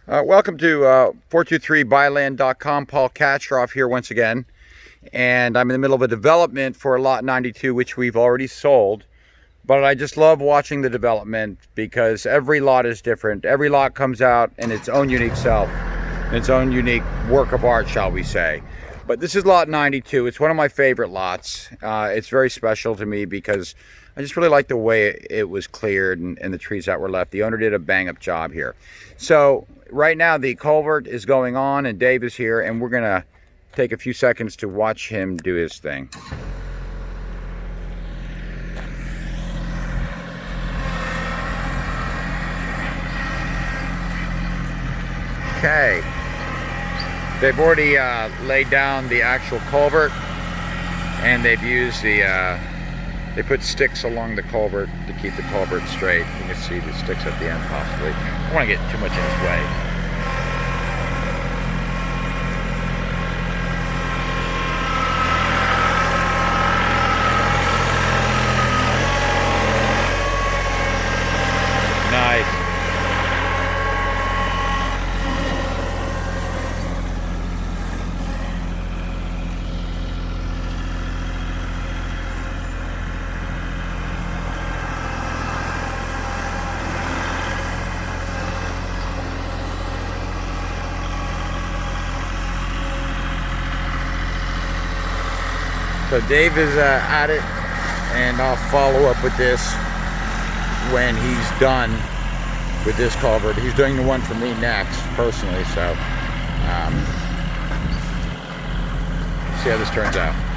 Welcome to 423byland.com. Paul Katstroff here once again, and I'm in the middle of a development for lot 92, which we've already sold. But I just love watching the development because every lot is different. Every lot comes out in its own unique self, its own unique work of art, shall we say. But this is lot 92. It's one of my favorite lots. It's very special to me because I just really like the way it was cleared and the trees that were left. The owner did a bang-up job here. So right now the culvert is going on and Dave is here, and we're gonna take a few seconds to watch him do his thing. Okay, they've already laid down the actual culvert, and they've used the they put sticks along the culvert to keep the culvert straight. You can see the sticks at the end possibly. I don't want to get too much in his way. Nice. So Dave is at it, and I'll follow up with this when he's done with this culvert. He's doing the one for me next, personally, so see how this turns out.